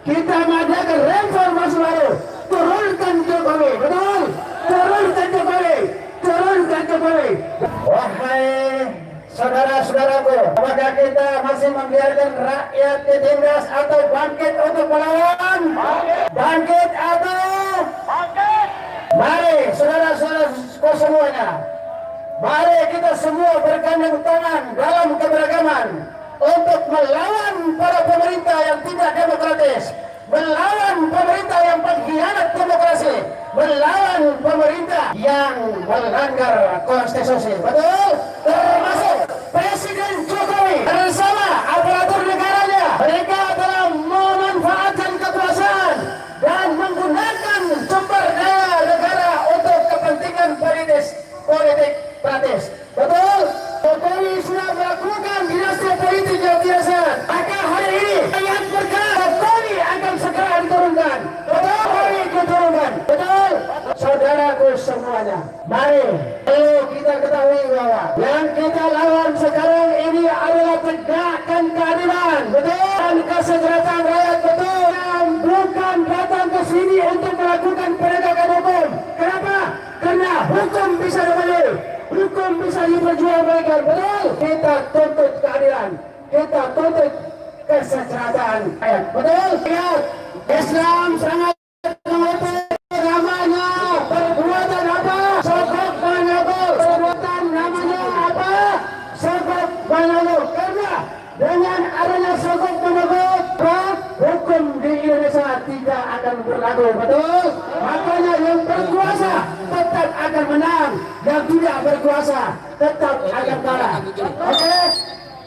kita mengadakan reformasi baru, turunkan Jokowi, betul, turunkan Jokowi, turunkan Jokowi. Wahai saudara-saudaraku, apakah kita masih membiarkan rakyat ditindas atau bangkit untuk melawan? Bangkit atau bangkit? Mari saudara-saudaraku semuanya, mari kita semua bergandeng tangan dalam keberagaman untuk melawan para pemerintah yang tidak demokratis, melawan pemerintah yang pengkhianat demokrasi, melawan pemerintah yang melanggar konstitusi. Betul? Termasuk Presiden Jokowi bersama aparatur negaranya. Mereka telah memanfaatkan kekuasaan dan menggunakan sumber daya negara untuk kepentingan politik praktis. Betul? Jokowi sudah melakukan dinasti politik yang biasa. Maka hari ini rakyat berkata Jokowi akan segera diturunkan. Betul? Jokowi diturunkan. Betul? Saudaraku semuanya, mari kita ketahui bahwa yang kita lawan sekarang ini adalah tegakkan keadilan. Betul? Dan kesejahteraan rakyat. Betul? Yang bukan datang ke sini untuk melakukan penegakan hukum. Kenapa? Karena hukum bisa dipenuhi, hukum bisa diperjuangkan. Betul? Kita tuntut keadilan, kita tuntut kesejahteraan rakyat. Betul? Ingat, Islam sangat mengerti namanya perbuatan apa? Sokok menyogok. Perbuatan namanya apa? Sokok menyogok. Karena dengan adanya sokok menyogok, hukum di Indonesia tidak akan berlaku. Betul? Makanya yang berkuasa tetap akan menang, yang tidak berkuasa tetap akan kalah. Oke?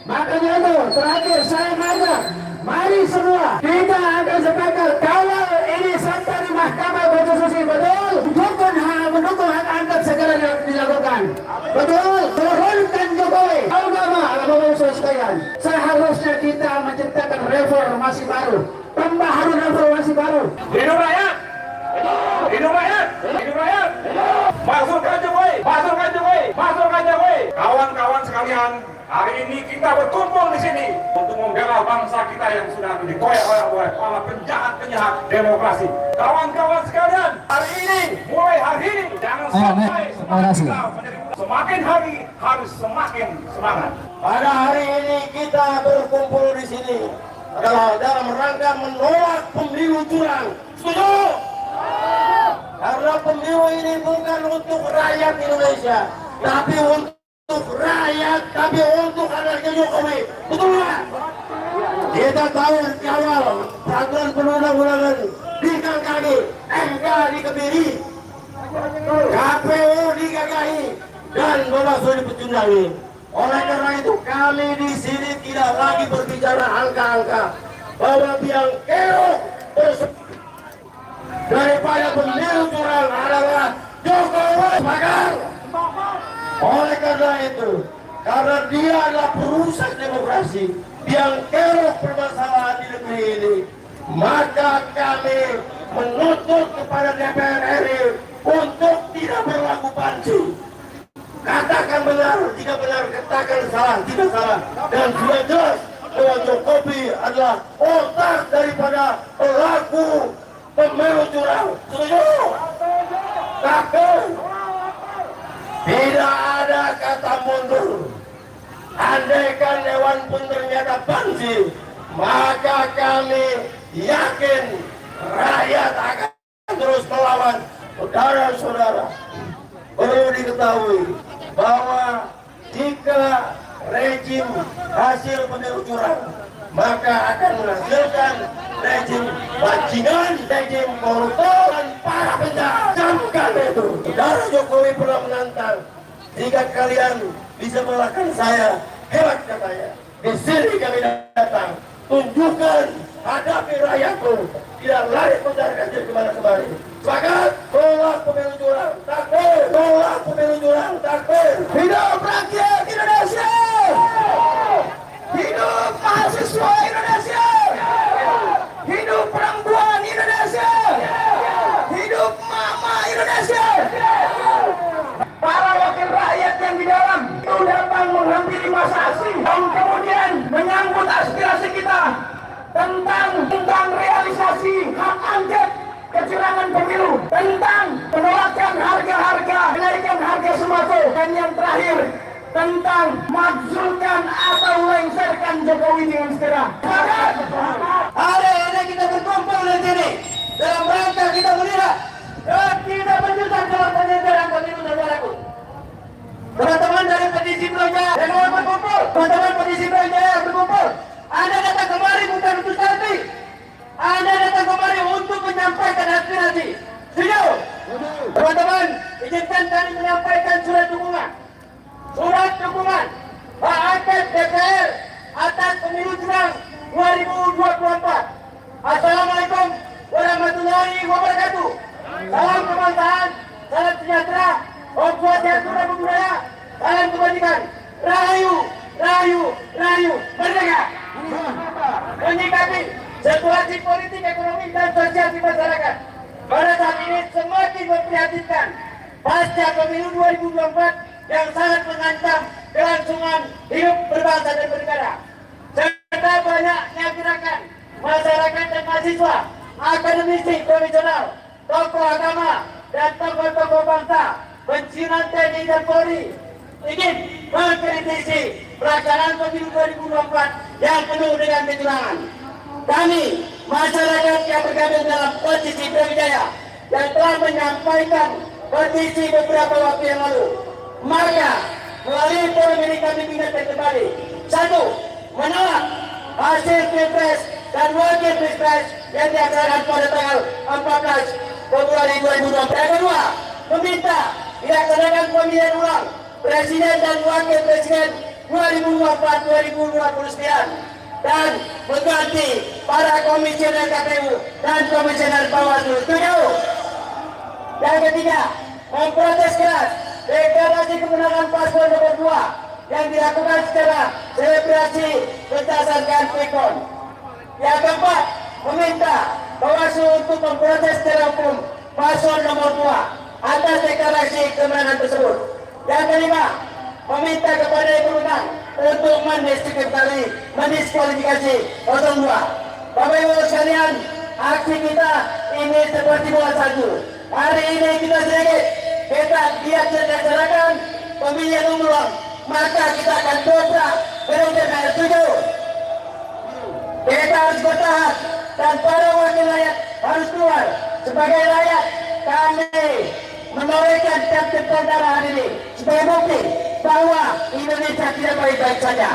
Makanya itu terakhir saya ngajak, mari semua kita akan sepakat kawal ini sampai di Mahkamah Konstitusi. Betul? Mendukung hak angket segera dilakukan. Betul? Turunkan Jokowi. Bapak-bapak sekalian, seharusnya kita menciptakan reformasi baru, pembaharuan reformasi baru. Hidup rakyat! Hidup rakyat! Hidup rakyat! Masukkan Jokowi! Masukkan Jokowi! Masukkan Jokowi! Kawan-kawan sekalian, hari ini kita berkumpul di sini untuk membela bangsa kita yang sudah dikoyak oleh para penjahat-penjahat demokrasi. Kawan-kawan sekalian, hari ini, mulai hari ini, jangan sampai kita semakin hari harus semakin semangat. Pada hari ini kita berkumpul di sini adalah dalam rangka menolak pemilu curang. Setuju? Karena pemilu ini bukan untuk rakyat Indonesia, tapi untuk rakyat, tapi untuk anaknya Jokowi. Betul nggak? Kita tahu kawal peraturan perundang-undangan di kaki, MK dikebiri, KPU digagahi, dan Bawaslu dipecundangi. Oleh karena itu kami di sini tidak lagi berbicara angka-angka bahwa biang kerok daripada pemilu curang adalah Jokowi makar. Oleh karena itu, karena dia adalah perusak demokrasi, biang kerok permasalahan di negeri ini, maka kami menuntut kepada DPR RI untuk tidak berlaku panci. Katakan benar, tidak benar, katakan salah, tidak salah. Dan sudah jelas bahwa Jokowi adalah otak daripada pelaku pemilu curang. Setuju? Takut? Tidak ada kata mundur. Andaikan Dewan pun ternyata panci, maka kami yakin rakyat akan terus melawan. Saudara-saudara, perlu diketahui bahwa jika rejim hasil pemilu curang, maka akan menghasilkan rejim bajingan, rejim koruptor, dan para penjahat. Camkan itu. Saudara Jokowi pernah menantang, jika kalian bisa mengalahkan saya, hebat katanya. Di sini kami datang, tunjukkan, hadapi rakyatku, tidak lari mencarikan diri kemana-kemana. Sepakat, tolak pemilu curang, takbir, tolak pemilu curang, takbir. Hidup rakyat Indonesia, hidup mahasiswa Indonesia, hidup perempuan Indonesia, hidup mama Indonesia. Para wakil rakyat yang di dalam itu datang menghampiri masa asing dan kemudian menyambut aspirasi kita tentang realisasi regulasi hak angket kecurangan pemilu, tentang penolakan harga-harga, kenaikan harga sembako, dan yang terakhir tentang makzulkan atau lengserkan Jokowi dengan segera. Hari ini kita berkumpul di sini dalam rangka kita melihat dan tidak menjuta dalam penyelenggaraan pemilu saudaraku. Teman-teman dari petisi Projaya yang mau berkumpul, teman-teman petisi Projaya berkumpul. Anda datang kemari bukan untuk selfie. Anda datang kemari untuk menyampaikan aspirasi. Setuju? Teman-teman, izinkan kami menyampaikan surat dukungan. Surat dukungan hak angket DPR atas pemilu curang 2024. Assalamualaikum warahmatullahi wabarakatuh. Salam kebangsaan, salam sejahtera, Om Swastiastu, Namo Buddhaya, salam kebajikan. Rahayu, rahayu, rahayu, merdeka. Menyikapi situasi politik, ekonomi, dan sosial di masyarakat pada saat ini semakin memprihatinkan pasca pemilu 2024 yang sangat mengancam kelangsungan hidup berbangsa dan bernegara. Serta banyaknya gerakan masyarakat dan mahasiswa, akademisi, profesional, tokoh agama, dan tokoh-tokoh bangsa, pensiunan TNI dan Polri ingin mengkritisi pelaksanaan pemilu 2024 yang penuh dengan kecurangan. Kami, masyarakat yang bergabung dalam petisi Brawijaya yang telah menyampaikan petisi beberapa waktu yang lalu, maka melalui forum ini kami ingatkan kembali: satu, menolak hasil Pilpres dan wakil Pilpres yang dilaksanakan pada tanggal 14 Februari 2024. Yang kedua, meminta dilaksanakan pemilihan ulang Presiden dan Wakil Presiden 2024-2029 dan mengganti para komisioner KPU dan komisioner Bawaslu. Setuju? Yang ketiga, memprotes keras deklarasi kemenangan paslon nomor 2 yang dilakukan secara selebrasi berdasarkan quick count. Yang keempat, meminta Bawaslu untuk memproses secara hukum paslon nomor 2 atas deklarasi kemenangan tersebut. Yang kelima, meminta kepada yang berwenang untuk mendiskualifikasi 02. Bapak Ibu sekalian, aksi kita ini seperti bola salju. Hari ini kita sedikit, kita lihat dilaksanakan pemilihan umum, maka kita akan dobrak periode DPR. Setuju? Kita harus bertahan dan para wakil rakyat harus keluar. Sebagai rakyat, kami menorehkan tiap darah hari ini sebagai bukti bahwa Indonesia tidak baik-baik saja.